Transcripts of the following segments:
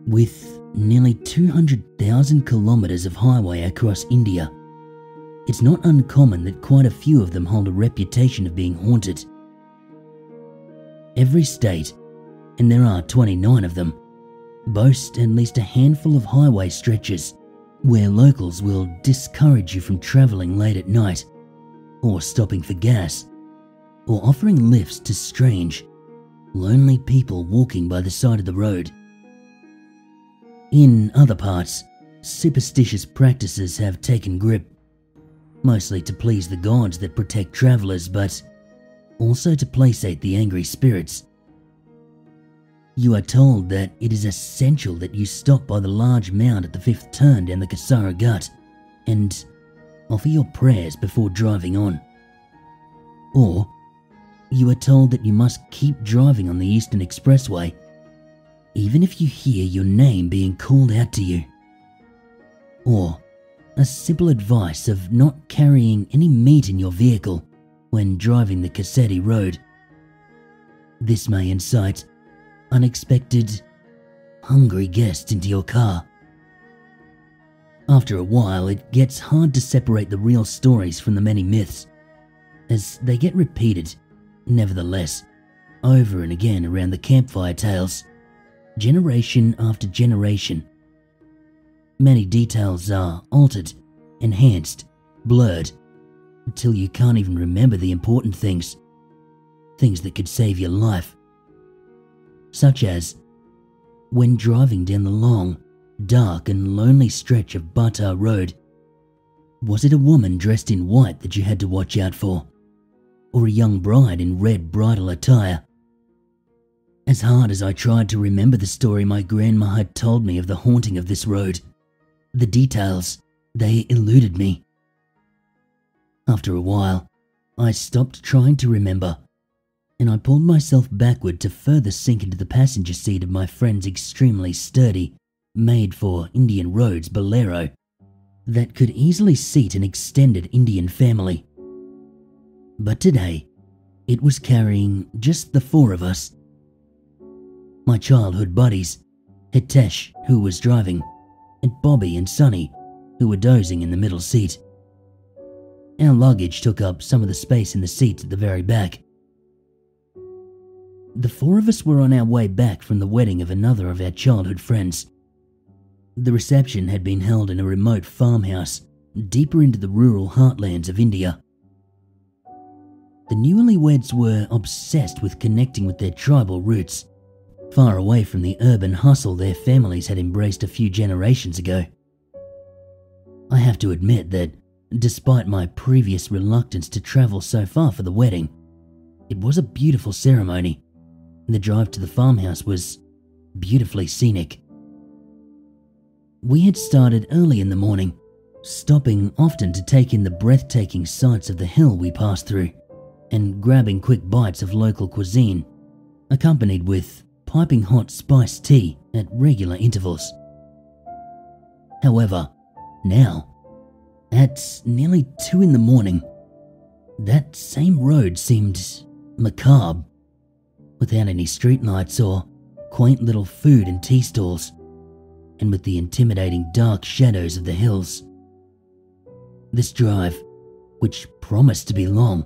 With nearly 200,000 kilometres of highway across India, it's not uncommon that quite a few of them hold a reputation of being haunted. Every state, and there are 29 of them, boast at least a handful of highway stretches where locals will discourage you from travelling late at night, or stopping for gas, or offering lifts to strange, lonely people walking by the side of the road. In other parts, superstitious practices have taken grip, mostly to please the gods that protect travellers, but also to placate the angry spirits. You are told that it is essential that you stop by the large mound at the fifth turn down the Kasara Gut and offer your prayers before driving on. Or you are told that you must keep driving on the Eastern Expressway even if you hear your name being called out to you. Or a simple advice of not carrying any meat in your vehicle when driving the Kassetti Road. This may incite unexpected, hungry guests into your car. After a while, it gets hard to separate the real stories from the many myths, as they get repeated, nevertheless, over and again around the campfire tales, generation after generation. Many details are altered, enhanced, blurred, until you can't even remember the important things that could save your life. Such as, when driving down the long, dark and lonely stretch of Bata Road, was it a woman dressed in white that you had to watch out for? Or a young bride in red bridal attire? As hard as I tried to remember the story my grandma had told me of the haunting of this road, the details, they eluded me. After a while, I stopped trying to remember, and I pulled myself backward to further sink into the passenger seat of my friend's extremely sturdy, made-for Indian roads Bolero that could easily seat an extended Indian family. But today, it was carrying just the four of us. My childhood buddies, Hitesh, who was driving, and Bobby and Sonny, who were dozing in the middle seat. Our luggage took up some of the space in the seats at the very back. The four of us were on our way back from the wedding of another of our childhood friends. The reception had been held in a remote farmhouse deeper into the rural heartlands of India. The newlyweds were obsessed with connecting with their tribal roots, far away from the urban hustle their families had embraced a few generations ago. I have to admit that, despite my previous reluctance to travel so far for the wedding, it was a beautiful ceremony, and the drive to the farmhouse was beautifully scenic. We had started early in the morning, stopping often to take in the breathtaking sights of the hill we passed through, and grabbing quick bites of local cuisine, accompanied with piping hot spiced tea at regular intervals. However, now, at nearly 2 in the morning, that same road seemed macabre, without any streetlights or quaint little food and tea stalls, and with the intimidating dark shadows of the hills. This drive, which promised to be long,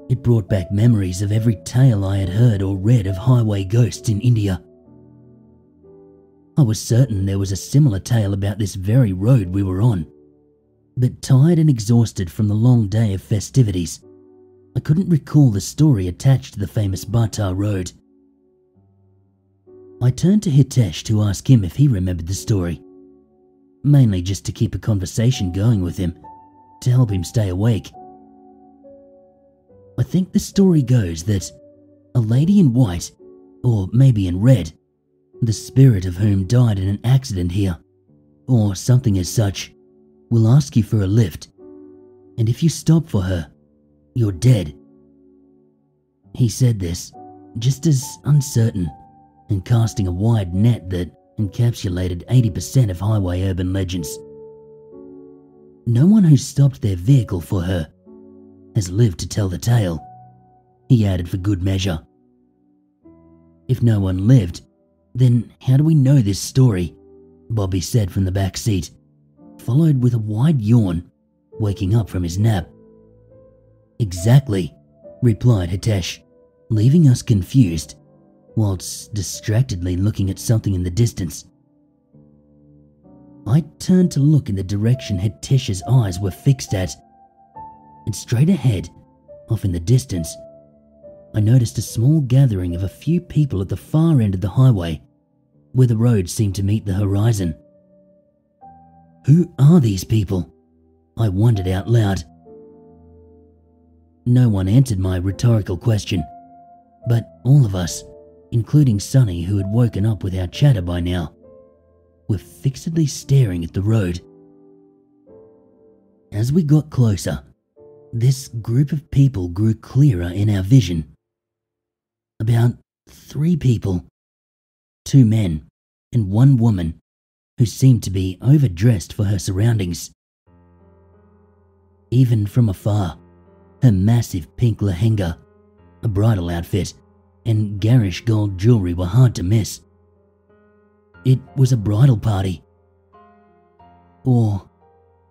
it brought back memories of every tale I had heard or read of highway ghosts in India. I was certain there was a similar tale about this very road we were on, but tired and exhausted from the long day of festivities, I couldn't recall the story attached to the famous Bata Road. I turned to Hitesh to ask him if he remembered the story, mainly just to keep a conversation going with him, to help him stay awake. I think the story goes that a lady in white, or maybe in red, the spirit of whom died in an accident here, or something as such, will ask you for a lift, and if you stop for her, you're dead. He said this, just as uncertain, and casting a wide net that encapsulated 80% of highway urban legends. No one who stopped their vehicle for her has lived to tell the tale, he added for good measure. If no one lived, then how do we know this story? Bobby said from the back seat, followed with a wide yawn, waking up from his nap. Exactly, replied Hitesh, leaving us confused, whilst distractedly looking at something in the distance. I turned to look in the direction Hitesh's eyes were fixed at, and straight ahead, off in the distance, I noticed a small gathering of a few people at the far end of the highway, where the road seemed to meet the horizon. Who are these people? I wondered out loud. No one answered my rhetorical question, but all of us, including Sonny, who had woken up with our chatter by now, were fixedly staring at the road. As we got closer, this group of people grew clearer in our vision. About 3 people, 2 men and 1 woman, who seemed to be overdressed for her surroundings. Even from afar, her massive pink lehenga, a bridal outfit, and garish gold jewellery were hard to miss. It was a bridal party. Or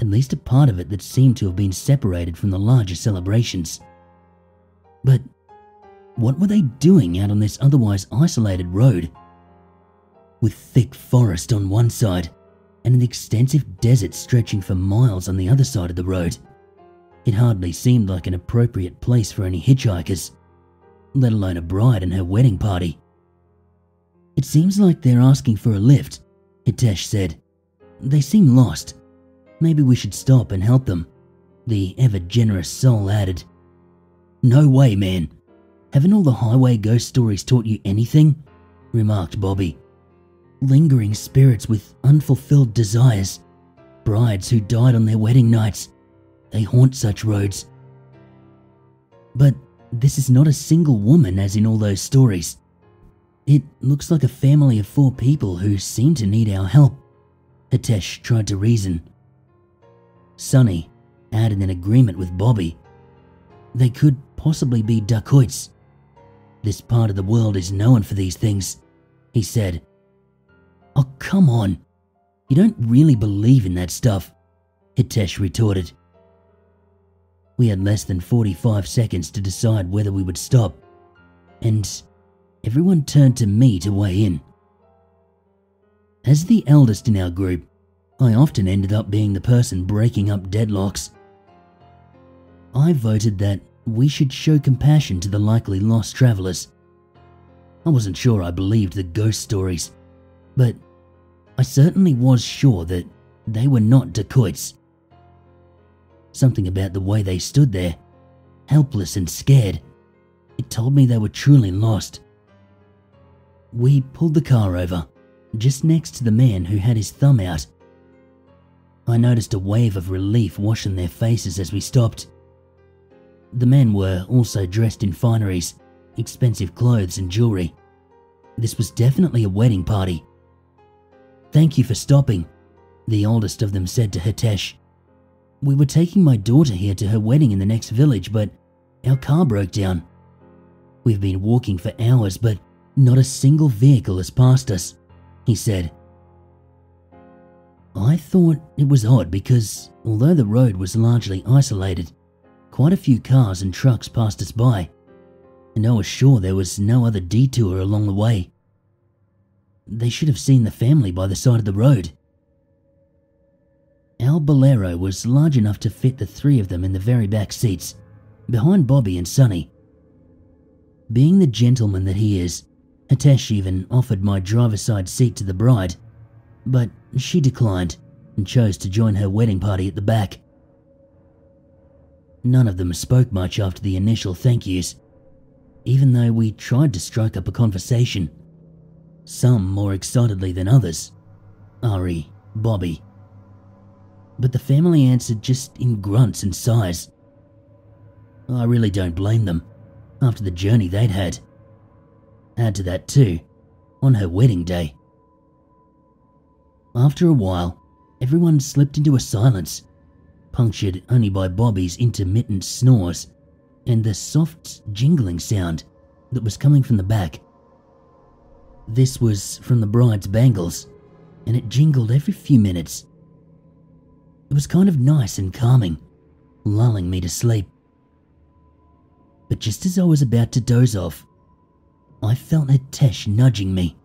at least a part of it that seemed to have been separated from the larger celebrations. But what were they doing out on this otherwise isolated road? With thick forest on one side and an extensive desert stretching for miles on the other side of the road, it hardly seemed like an appropriate place for any hitchhikers, let alone a bride and her wedding party. It seems like they're asking for a lift, Hitesh said. They seem lost. Maybe we should stop and help them, the ever-generous soul added. No way, man. Haven't all the highway ghost stories taught you anything? Remarked Bobby. Lingering spirits with unfulfilled desires, brides who died on their wedding nights, they haunt such roads. But this is not a single woman as in all those stories. It looks like a family of 4 people who seem to need our help, Hitesh tried to reason. Sonny added in agreement with Bobby. They could possibly be dacoits. This part of the world is known for these things, he said. Oh, come on. You don't really believe in that stuff, Hitesh retorted. We had less than 45 seconds to decide whether we would stop, and everyone turned to me to weigh in. As the eldest in our group, I often ended up being the person breaking up deadlocks. I voted that we should show compassion to the likely lost travellers. I wasn't sure I believed the ghost stories, but I certainly was sure that they were not dacoits. Something about the way they stood there, helpless and scared, it told me they were truly lost. We pulled the car over, just next to the man who had his thumb out. I noticed a wave of relief wash on their faces as we stopped. The men were also dressed in fineries, expensive clothes and jewellery. This was definitely a wedding party. Thank you for stopping, the oldest of them said to Hitesh. We were taking my daughter here to her wedding in the next village, but our car broke down. We've been walking for hours, but not a single vehicle has passed us, he said. I thought it was odd because, although the road was largely isolated, quite a few cars and trucks passed us by, and I was sure there was no other detour along the way. They should have seen the family by the side of the road. Our Bolero was large enough to fit the 3 of them in the very back seats, behind Bobby and Sonny. Being the gentleman that he is, Hitesh even offered my driver's side seat to the bride, but she declined and chose to join her wedding party at the back. None of them spoke much after the initial thank yous, even though we tried to strike up a conversation, some more excitedly than others, Ari, Bobby. But the family answered just in grunts and sighs. I really don't blame them, after the journey they'd had. Add to that too, on her wedding day. After a while, everyone slipped into a silence, punctured only by Bobby's intermittent snores and the soft jingling sound that was coming from the back. This was from the bride's bangles, and it jingled every few minutes. It was kind of nice and calming, lulling me to sleep. But just as I was about to doze off, I felt Hitesh nudging me.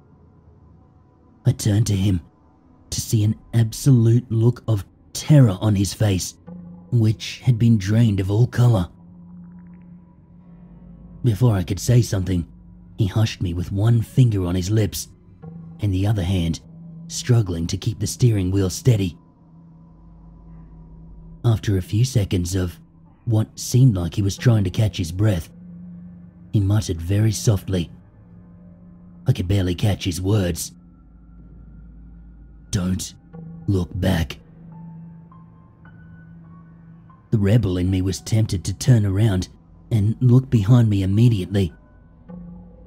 I turned to him to see an absolute look of terror on his face, which had been drained of all colour. Before I could say something, he hushed me with one finger on his lips and the other hand struggling to keep the steering wheel steady. After a few seconds of what seemed like he was trying to catch his breath, he muttered very softly. I could barely catch his words. "Don't look back." The rebel in me was tempted to turn around and look behind me immediately,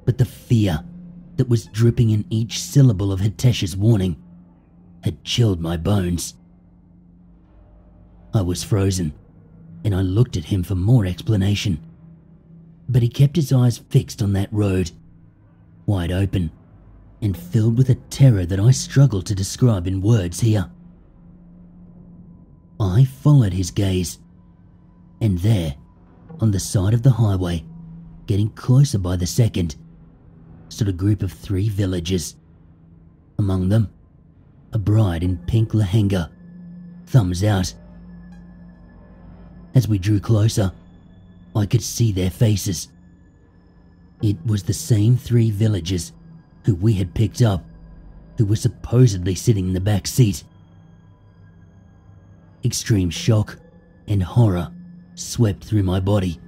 but the fear that was dripping in each syllable of Hitesh's warning had chilled my bones. I was frozen, and I looked at him for more explanation, but he kept his eyes fixed on that road, wide open and filled with a terror that I struggle to describe in words here. I followed his gaze, and there, on the side of the highway, getting closer by the second, stood a group of 3 villagers. Among them, a bride in pink lehenga, thumbs out. As we drew closer, I could see their faces. It was the same 3 villagers who we had picked up, who were supposedly sitting in the back seat. Extreme shock and horror swept through my body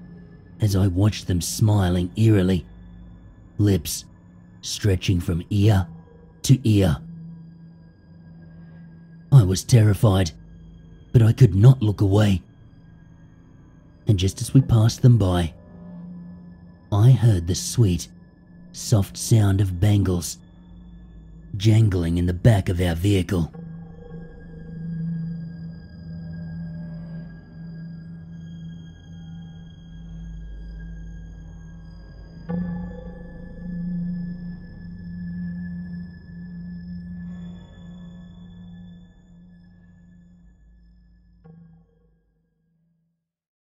as I watched them smiling eerily, lips stretching from ear to ear. I was terrified, but I could not look away. And just as we passed them by, I heard the sweet, soft sound of bangles jangling in the back of our vehicle.